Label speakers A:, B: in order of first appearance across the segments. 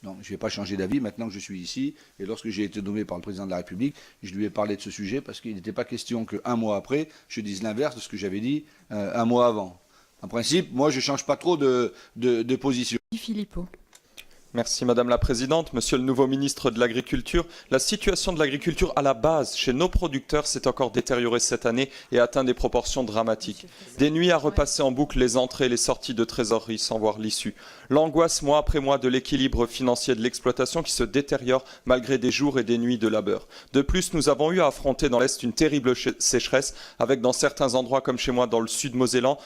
A: Non, je ne vais pas changer d'avis maintenant que je suis ici. Et lorsque j'ai été nommé par le président de la République, je lui ai parlé de ce sujet parce qu'il n'était pas question qu'un mois après, je dise l'inverse de ce que j'avais dit un mois avant. En principe, moi, je ne change pas trop de position.
B: Philippot.
C: Merci Madame la Présidente. Monsieur le nouveau ministre de l'Agriculture, la situation de l'agriculture à la base chez nos producteurs s'est encore détériorée cette année et atteint des proportions dramatiques. Des nuits à repasser en boucle les entrées et les sorties de trésorerie sans voir l'issue. L'angoisse mois après mois de l'équilibre financier de l'exploitation qui se détériore malgré des jours et des nuits de labeur. De plus, nous avons eu à affronter dans l'Est une terrible sécheresse avec dans certains endroits comme chez moi dans le sud mosellan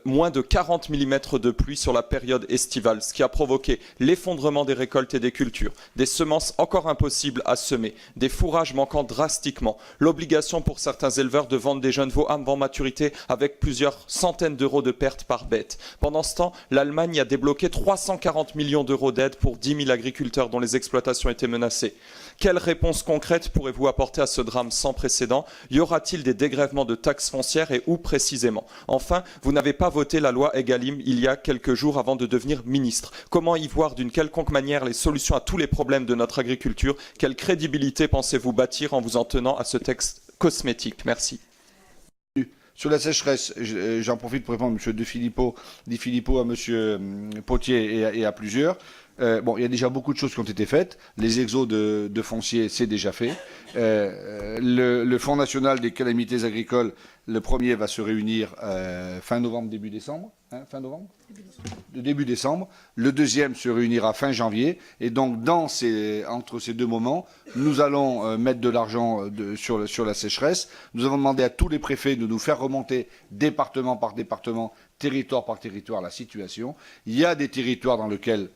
C: moins de 40 mm de pluie sur la période estivale, ce qui a provoqué l'effondrement des récoltes et des cultures, des semences encore impossibles à semer, des fourrages manquant drastiquement, l'obligation pour certains éleveurs de vendre des jeunes veaux avant maturité avec plusieurs centaines d'euros de pertes par bête. Pendant ce temps, l'Allemagne a débloqué 340 millions d'euros d'aide pour 10 000 agriculteurs dont les exploitations étaient menacées. Quelle réponse concrète pourrez-vous apporter à ce drame sans précédent? Y aura-t-il des dégrèvements de taxes foncières et où précisément? Enfin, vous n'avez pas voté la loi Egalim il y a quelques jours avant de devenir ministre. Comment y voir d'une quelconque manière les solutions à tous les problèmes de notre agriculture? Quelle crédibilité pensez-vous bâtir en vous en tenant à ce texte cosmétique? Merci.
A: Sur la sécheresse, j'en profite pour répondre à M. Di Filippo, à M. Potier et à plusieurs. Bon, il y a déjà beaucoup de choses qui ont été faites. Les exos de foncier, c'est déjà fait. Le Fonds national des calamités agricoles, le premier va se réunir fin novembre, début décembre. Fin novembre, début décembre. Le deuxième se réunira fin janvier. Et donc, entre ces deux moments, nous allons mettre de l'argent sur la sécheresse. Nous avons demandé à tous les préfets de nous faire remonter département par département, territoire par territoire, la situation. Il y a des territoires dans lesquels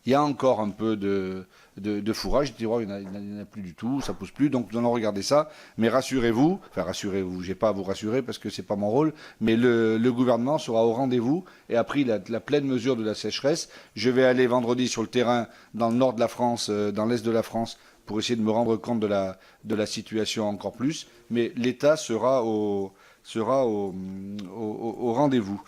A: il y a encore un peu de fourrage. Il n'y en a plus du tout, ça ne pousse plus. Donc nous allons regarder ça. Mais rassurez-vous, enfin rassurez-vous, je n'ai pas à vous rassurer parce que ce n'est pas mon rôle, mais le gouvernement sera au rendez-vous et a pris la pleine mesure de la sécheresse. Je vais aller vendredi sur le terrain dans le nord de la France, dans l'est de la France, pour essayer de me rendre compte de la situation encore plus. Mais l'État sera au rendez-vous.